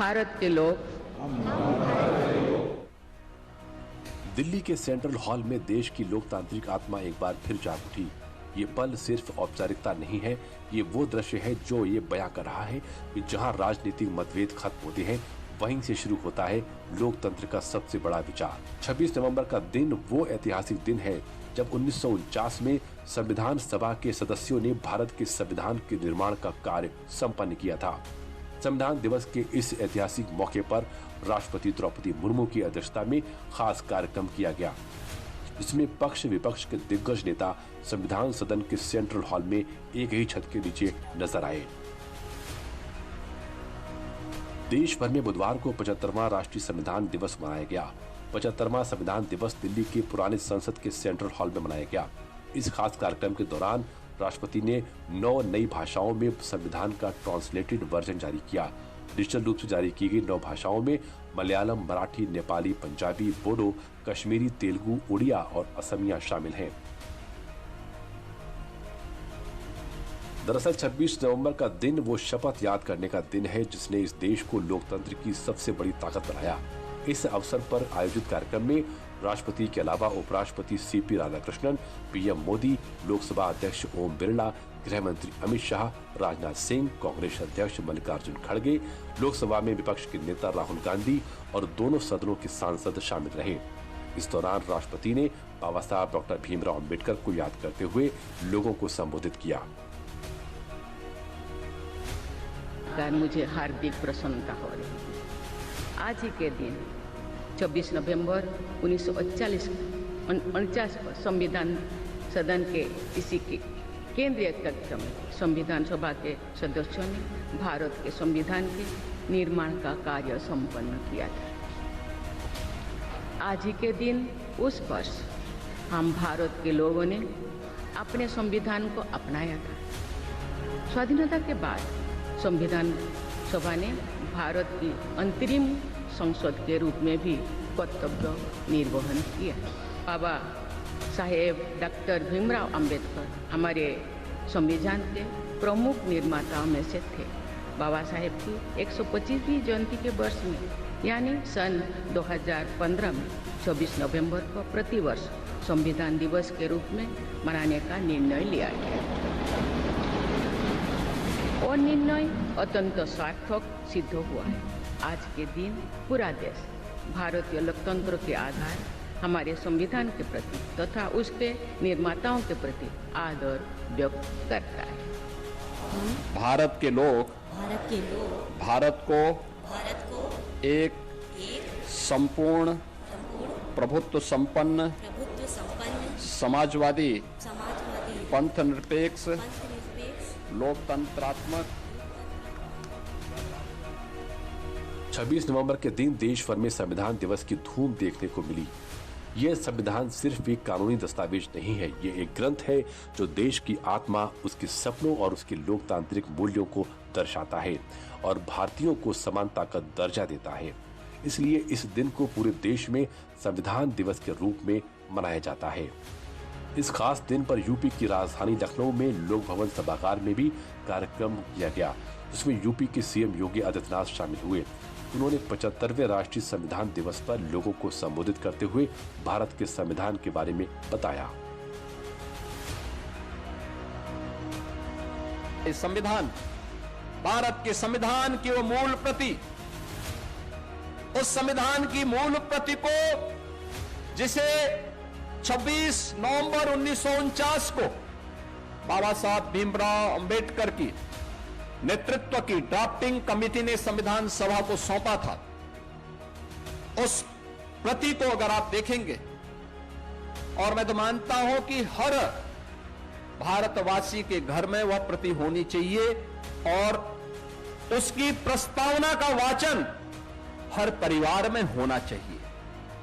भारत के लोग। दिल्ली के सेंट्रल हॉल में देश की लोकतांत्रिक आत्मा एक बार फिर जाग उठी। ये पल सिर्फ औपचारिकता नहीं है, ये वो दृश्य है जो ये बयां कर रहा है कि जहां राजनीतिक मतभेद खत्म होते हैं, वहीं से शुरू होता है लोकतंत्र का सबसे बड़ा विचार। 26 नवंबर का दिन वो ऐतिहासिक दिन है जब 1949 में संविधान सभा के सदस्यों ने भारत के संविधान के निर्माण का कार्य संपन्न किया था। संविधान दिवस के इस ऐतिहासिक मौके पर राष्ट्रपति द्रौपदी मुर्मू की अध्यक्षता में खास कार्यक्रम किया गया, जिसमें पक्ष विपक्ष के दिग्गज नेता संविधान सदन के सेंट्रल हॉल में एक ही छत के नीचे नजर आए। देश भर में बुधवार को 75वां राष्ट्रीय संविधान दिवस मनाया गया। 75वां संविधान दिवस दिल्ली के पुराने संसद के सेंट्रल हॉल में मनाया गया। इस खास कार्यक्रम के दौरान राष्ट्रपति ने 9 नई भाषाओं में संविधान का ट्रांसलेटेड वर्जन जारी किया। डिजिटल रूप से जारी की गई 9 भाषाओं में मलयालम, मराठी, नेपाली, पंजाबी, बोडो, कश्मीरी, तेलुगु, उड़िया और असमिया शामिल हैं। दरअसल 26 नवंबर का दिन वो शपथ याद करने का दिन है जिसने इस देश को लोकतंत्र की सबसे बड़ी ताकत बनाया। इस अवसर पर आयोजित कार्यक्रम में राष्ट्रपति के अलावा उपराष्ट्रपति सीपी राधाकृष्णन, पीएम मोदी, लोकसभा अध्यक्ष ओम बिरला, गृह मंत्री अमित शाह, राजनाथ सिंह, कांग्रेस अध्यक्ष मल्लिकार्जुन खड़गे, लोकसभा में विपक्ष के नेता राहुल गांधी और दोनों सदनों के सांसद शामिल रहे। इस दौरान राष्ट्रपति ने बाबा साहब डॉक्टर भीमराव अम्बेडकर को याद करते हुए लोगों को संबोधित किया। मुझे हार्दिक प्रसन्नता हो रही है। आज ही के दिन 24 नवंबर 1949 को संविधान सदन के इसी के केंद्रीय कक्ष में संविधान सभा के सदस्यों ने भारत के संविधान के निर्माण का कार्य संपन्न किया था। आज ही के दिन उस वर्ष हम भारत के लोगों ने अपने संविधान को अपनाया था। स्वाधीनता के बाद संविधान सभा ने भारत की अंतरिम संसद के रूप में भी कर्तव्य निर्वहन किया। बाबा साहेब डॉक्टर भीमराव अंबेडकर हमारे संविधान के प्रमुख निर्माताओं में से थे। बाबा साहेब की 125वीं जयंती के वर्ष में यानी सन 2015 में 26 नवंबर को प्रतिवर्ष संविधान दिवस के रूप में मनाने का निर्णय लिया गया और निर्णय अत्यंत सार्थक सिद्ध हुआ है। आज के दिन पूरा देश भारतीय लोकतंत्र के आधार हमारे संविधान के प्रति तथा उसके निर्माताओं के प्रति आदर व्यक्त करता है। भारत के लोग भारत को एक संपूर्ण प्रभुत्व संपन्न समाजवादी पंथ निरपेक्ष लोकतंत्रात्मक 26 नवंबर के दिन देश भर में संविधान दिवस की धूम देखने को मिली। यह संविधान सिर्फ एक कानूनी दस्तावेज नहीं है, ये एक ग्रंथ है जो देश की आत्मा, उसके सपनों और उसके लोकतांत्रिक मूल्यों को दर्शाता है और भारतीयों को समानता का दर्जा देता है। इसलिए इस दिन को पूरे देश में संविधान दिवस के रूप में मनाया जाता है। इस खास दिन पर यूपी की राजधानी लखनऊ में लोक भवन सभागार में भी कार्यक्रम किया गया, जिसमें यूपी के सीएम योगी आदित्यनाथ शामिल हुए। उन्होंने 75वें राष्ट्रीय संविधान दिवस पर लोगों को संबोधित करते हुए भारत के संविधान के बारे में बताया। संविधान भारत के संविधान की वो मूल प्रति, उस संविधान की मूल प्रति को जिसे 26 नवंबर 1949 को बाबा साहब भीमराव अंबेडकर की नेतृत्व की ड्राफ्टिंग कमेटी ने संविधान सभा को सौंपा था, उस प्रति को अगर आप देखेंगे, और मैं तो मानता हूं कि हर भारतवासी के घर में वह प्रति होनी चाहिए और उसकी प्रस्तावना का वाचन हर परिवार में होना चाहिए।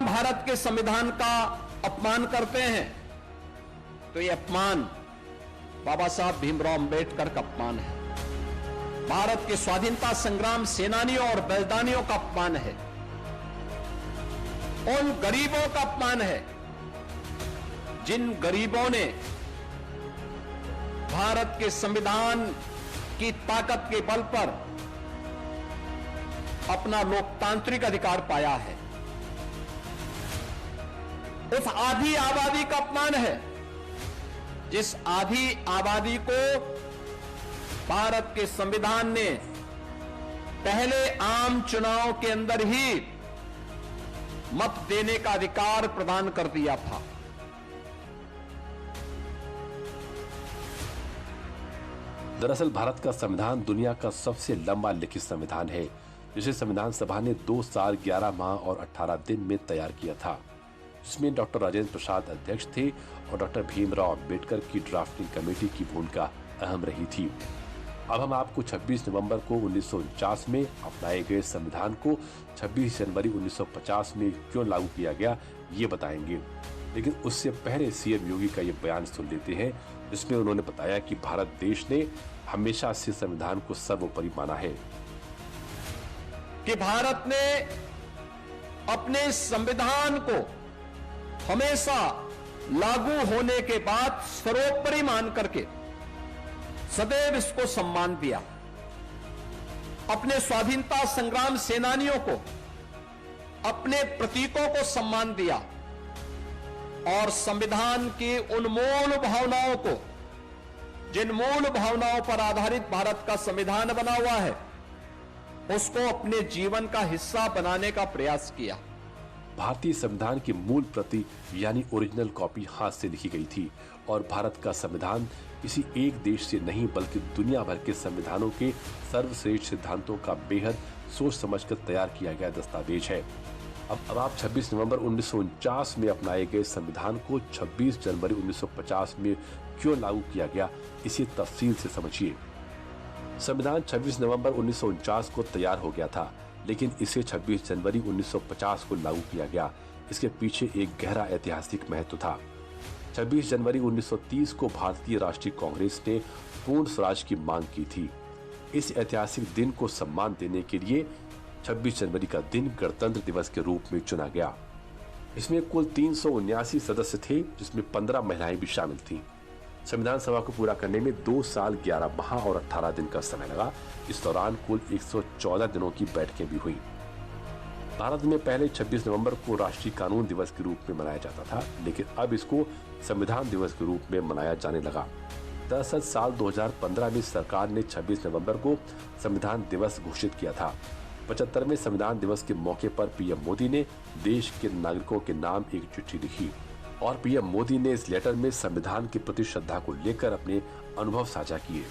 भारत के संविधान का अपमान करते हैं तो यह अपमान बाबा साहब भीमराव अंबेडकर का अपमान है, भारत के स्वाधीनता संग्राम सेनानियों और बलिदानियों का अपमान है, उन गरीबों का अपमान है जिन गरीबों ने भारत के संविधान की ताकत के बल पर अपना लोकतांत्रिक अधिकार पाया है। उस आधी आबादी का अपमान है जिस आधी आबादी को भारत के संविधान ने पहले आम चुनाव के अंदर ही मत देने का अधिकार प्रदान कर दिया था। दरअसल भारत का संविधान दुनिया का सबसे लंबा लिखित संविधान है, जिसे संविधान सभा ने 2 साल 11 माह और 18 दिन में तैयार किया था, जिसमें डॉक्टर राजेंद्र प्रसाद अध्यक्ष थे और डॉक्टर भीमराव अंबेडकर की ड्राफ्टिंग कमेटी की भूमिका अहम रही थी। अब हम आपको 26 नवंबर को 1949 में अपनाए गए संविधान को 26 जनवरी 1950 में क्यों लागू किया गया ये बताएंगे, लेकिन उससे पहले सीएम योगी का ये बयान सुन लेते हैं, जिसमें उन्होंने बताया कि भारत देश ने हमेशा से संविधान को सर्वोपरि माना है। कि भारत ने अपने संविधान को हमेशा लागू होने के बाद सर्वोपरि मान करके सदैव इसको सम्मान दिया। अपने स्वाधीनता संग्राम सेनानियों को, अपने प्रतीकों को सम्मान दिया और संविधान की उन मूल भावनाओं को, जिन मूल भावनाओं पर आधारित भारत का संविधान बना हुआ है, उसको अपने जीवन का हिस्सा बनाने का प्रयास किया। भारतीय संविधान की मूल प्रति यानी ओरिजिनल कॉपी हाथ से लिखी गई थी और भारत का संविधान किसी एक देश से नहीं बल्कि दुनिया भर के संविधानों के सर्वश्रेष्ठ सिद्धांतों का बेहद सोच समझकर तैयार किया गया दस्तावेज है। अब आप 26 नवंबर 1949 में अपनाए गए संविधान को 26 जनवरी 1950 में क्यों लागू किया गया, इसे तफसील से समझिए। संविधान 26 नवंबर 1949 को तैयार हो गया था, लेकिन इसे 26 जनवरी 1950 को लागू किया गया। इसके पीछे एक गहरा ऐतिहासिक महत्व था। 26 जनवरी 1930 को भारतीय राष्ट्रीय कांग्रेस ने पूर्ण स्वराज की मांग की थी। इस ऐतिहासिक दिन को सम्मान देने के लिए 26 जनवरी का दिन गणतंत्र दिवस के रूप में चुना गया। इसमें कुल 379 सदस्य थे, जिसमें 15 महिलाएं भी शामिल थीं। संविधान सभा को पूरा करने में 2 साल 11 माह और 18 दिन का समय लगा। इस दौरान कुल 114 दिनों की बैठकें भी हुई। भारत में पहले 26 नवंबर को राष्ट्रीय कानून दिवस के रूप में मनाया जाता था, लेकिन अब इसको संविधान दिवस के रूप में मनाया जाने लगा। दरअसल साल 2015 में सरकार ने 26 नवंबर को संविधान दिवस घोषित किया था। 75वें संविधान दिवस के मौके पर पीएम मोदी ने देश के नागरिकों के नाम एक चिट्ठी लिखी और पीएम मोदी ने इस लेटर में संविधान के प्रति श्रद्धा को लेकर अपने अनुभव साझा किए।